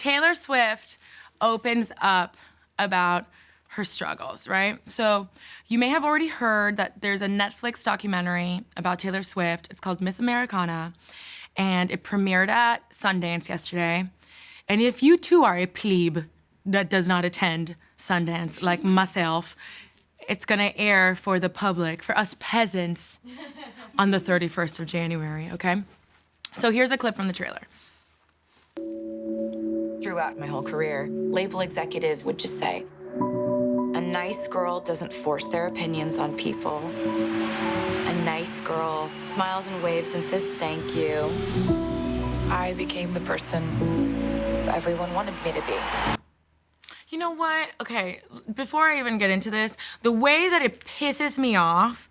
Taylor Swift opens up about her struggles, right? So you may have already heard that there's a Netflix documentary about Taylor Swift. It's called Miss Americana, and it premiered at Sundance yesterday. And if you too are a plebe that does not attend Sundance, like myself, it's gonna air for the public, for us peasants, on the 31st of January, okay? So here's a clip from the trailer. Throughout my whole career, label executives would just say, a nice girl doesn't force their opinions on people. A nice girl smiles and waves and says thank you. I became the person everyone wanted me to be. You know what? Okay, before I even get into this, the way that it pisses me off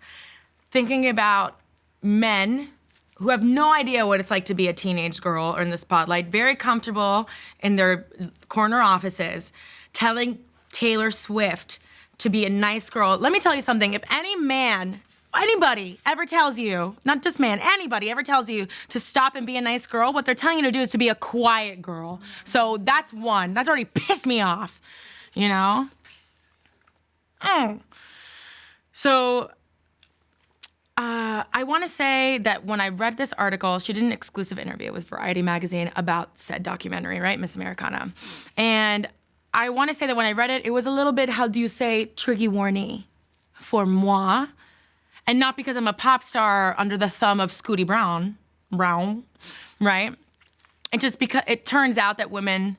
thinking about men who have no idea what it's like to be a teenage girl or in the spotlight, very comfortable in their corner offices, telling Taylor Swift to be a nice girl. Let me tell you something. If any man, anybody ever tells you, not just man, anybody ever tells you to stop and be a nice girl, what they're telling you to do is to be a quiet girl. So that's one. That's already pissed me off, you know? So I want to say that when I read this article, she did an exclusive interview with Variety magazine about said documentary, right, Miss Americana. And I want to say that when I read it, it was a little bit, how do you say, trigger warning for moi. And not because I'm a pop star under the thumb of Scooty Brown, right? And just because it turns out that women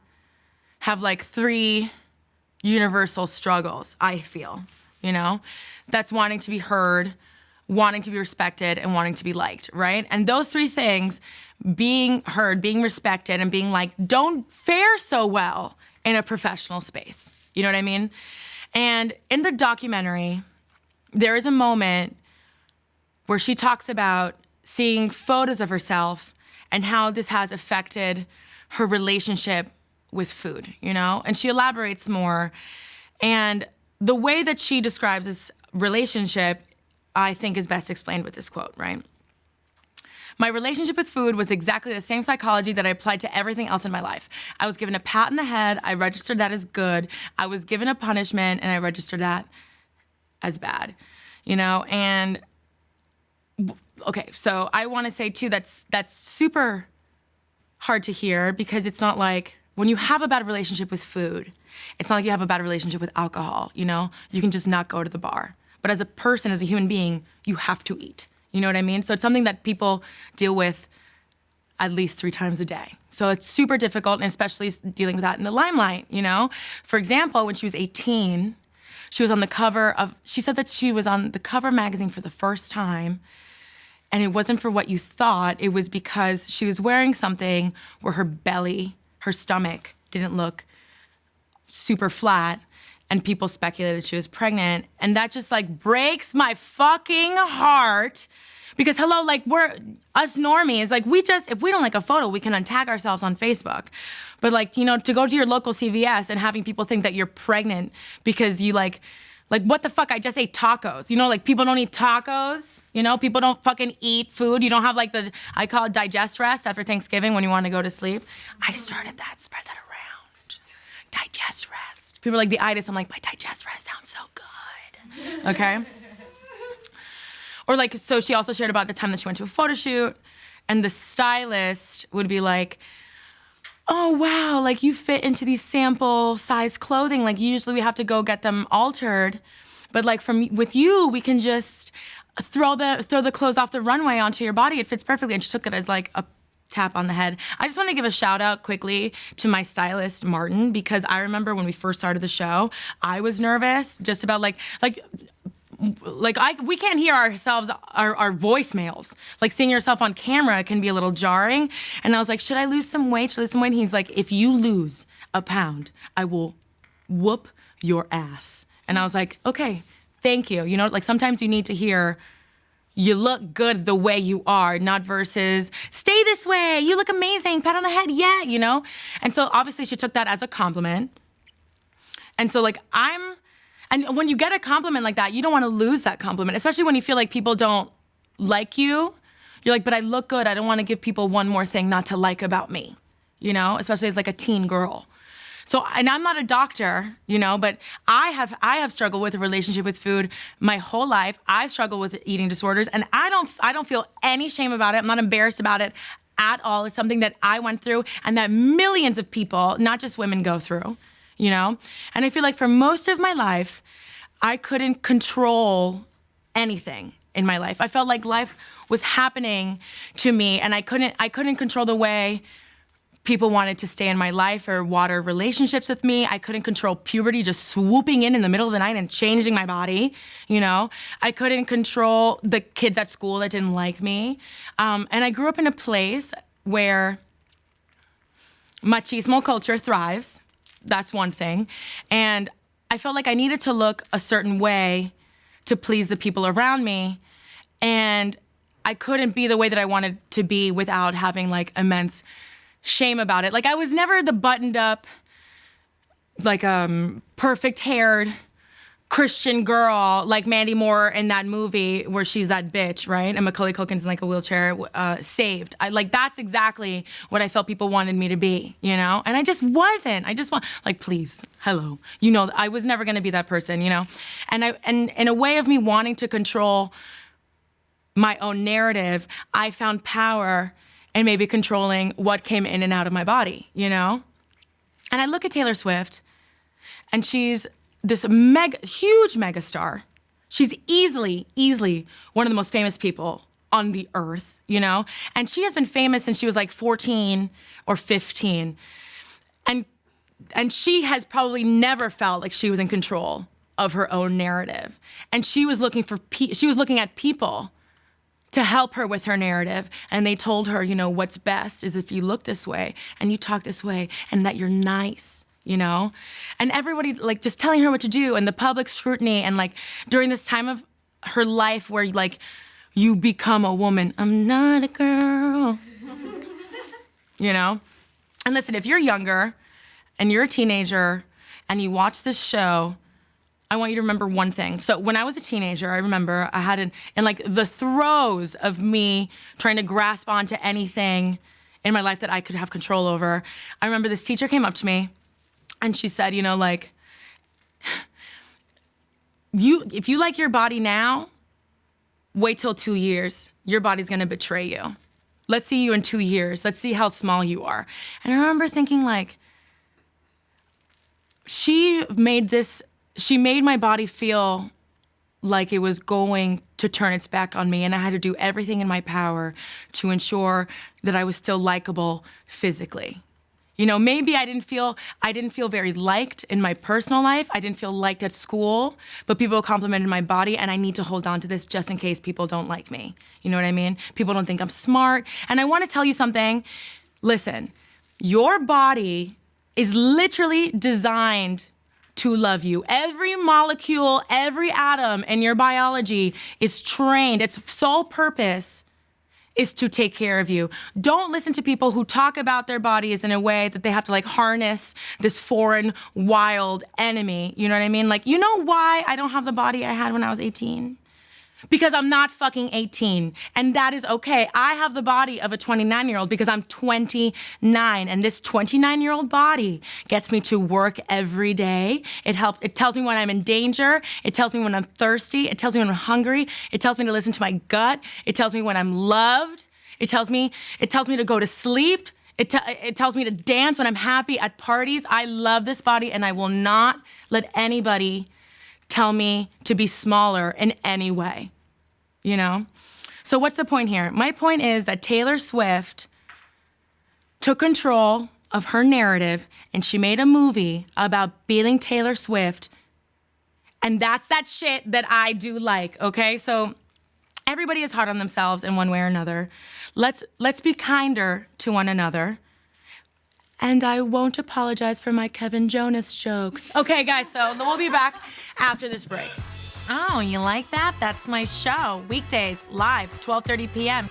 have like 3 universal struggles, I feel, you know? That's wanting to be heard, wanting to be respected, and wanting to be liked, right? And those 3 things, being heard, being respected, and being liked, don't fare so well in a professional space. You know what I mean? And in the documentary, there is a moment where she talks about seeing photos of herself and how this has affected her relationship with food, you know? And she elaborates more. And the way that she describes this relationship, I think, is best explained with this quote, right? My relationship with food was exactly the same psychology that I applied to everything else in my life. I was given a pat on the head, I registered that as good. I was given a punishment, and I registered that as bad, you know? And okay, so I want to say too, that's super hard to hear, because it's not like when you have a bad relationship with food, it's not like you have a bad relationship with alcohol, you know? You can just not go to the bar. But as a person, as a human being, you have to eat. You know what I mean? So it's something that people deal with at least 3 times a day. So it's super difficult, and especially dealing with that in the limelight, you know? For example, when she was 18, she was on the cover of, she said that she was on the cover of magazine for the first time, and it wasn't for what you thought. It was because she was wearing something where her belly, her stomach, didn't look super flat, and people speculated she was pregnant. And that just like breaks my fucking heart, because hello, like we're, us normies, like we just, if we don't like a photo, we can untag ourselves on Facebook. But like, you know, to go to your local CVS and having people think that you're pregnant because you like what the fuck, I just ate tacos. You know, like people don't eat tacos, you know, people don't fucking eat food. You don't have like the, I call it digest rest after Thanksgiving when you want to go to sleep. I started that, spread that around. Digest rest. People are like the itis, I'm like, my digest rest sounds so good, okay? Or like, so she also shared about the time that she went to a photo shoot, and the stylist would be like, oh wow, like you fit into these sample size clothing, like usually we have to go get them altered, but like with you, we can just throw the clothes off the runway onto your body, it fits perfectly. And she took it as like a tap on the head. I just want to give a shout out quickly to my stylist, Martin, because I remember when we first started the show, I was nervous just about we can't hear ourselves, our voicemails. Like seeing yourself on camera can be a little jarring. And I was like, should I lose some weight? And he's like, if you lose a pound, I will whoop your ass. And I was like, okay, thank you. You know, like sometimes you need to hear, you look good the way you are, not versus, stay this way, you look amazing, pat on the head, yeah, you know? And so obviously she took that as a compliment. And so like and when you get a compliment like that, you don't want to lose that compliment, especially when you feel like people don't like you. You're like, but I look good, I don't want to give people one more thing not to like about me. especially as like a teen girl. So, and I'm not a doctor, but I have struggled with a relationship with food my whole life. I struggle with eating disorders, and I don't feel any shame about it. I'm not embarrassed about it at all. It's something that I went through and that millions of people, not just women, go through, And I feel like for most of my life, I couldn't control anything in my life. I felt like life was happening to me, and I couldn't control the way people wanted to stay in my life or water relationships with me. I couldn't control puberty just swooping in the middle of the night and changing my body, I couldn't control the kids at school that didn't like me. And I grew up in a place where machismo culture thrives. That's one thing. And I felt like I needed to look a certain way to please the people around me. And I couldn't be the way that I wanted to be without having like immense shame about it. Like I was never the buttoned up, like perfect haired Christian girl like Mandy Moore in that movie where she's that bitch, right? And Macaulay Culkin's in like a wheelchair, Saved. That's exactly what I felt people wanted me to be, And I just wasn't. Please, hello. I was never gonna be that person, And in a way of me wanting to control my own narrative, I found power and maybe controlling what came in and out of my body, And I look at Taylor Swift, and she's this huge megastar. She's easily one of the most famous people on the earth, And she has been famous since she was like 14 or 15. And she has probably never felt like she was in control of her own narrative. And she was looking at people to help her with her narrative. And they told her, what's best is if you look this way and you talk this way and that you're nice, And everybody like just telling her what to do, and the public scrutiny, and like during this time of her life where like you become a woman. I'm not a girl. And listen, if you're younger and you're a teenager and you watch this show, I want you to remember one thing. So when I was a teenager, I remember I had in like the throes of me trying to grasp onto anything in my life that I could have control over. I remember this teacher came up to me and she said, if you like your body now, wait till 2 years. Your body's gonna betray you. Let's see you in 2 years. Let's see how small you are. And I remember thinking like, she made my body feel like it was going to turn its back on me, and I had to do everything in my power to ensure that I was still likable physically. Maybe I didn't feel very liked in my personal life. I didn't feel liked at school, but people complimented my body, and I need to hold on to this just in case people don't like me. You know what I mean? People don't think I'm smart. And I want to tell you something. Listen, your body is literally designed to love you. Every molecule, every atom in your biology is trained. Its sole purpose is to take care of you. Don't listen to people who talk about their bodies in a way that they have to like harness this foreign, wild enemy. You know what I mean? Like, you know why I don't have the body I had when I was 18? Because I'm not fucking 18, and that is okay. I have the body of a 29-year-old because I'm 29, and this 29-year-old body gets me to work every day. It tells me when I'm in danger. It tells me when I'm thirsty. It tells me when I'm hungry. It tells me to listen to my gut. It tells me when I'm loved. It tells me to go to sleep. It tells me to dance when I'm happy at parties. I love this body, and I will not let anybody tell me to be smaller in any way, So what's the point here? My point is that Taylor Swift took control of her narrative, and she made a movie about being Taylor Swift, and that's that shit that I do like, okay? So everybody is hard on themselves in one way or another. Let's be kinder to one another. And I won't apologize for my Kevin Jonas jokes. Okay, guys, so we'll be back after this break. Oh, you like that? That's my show. Weekdays, live, 12:30 p.m.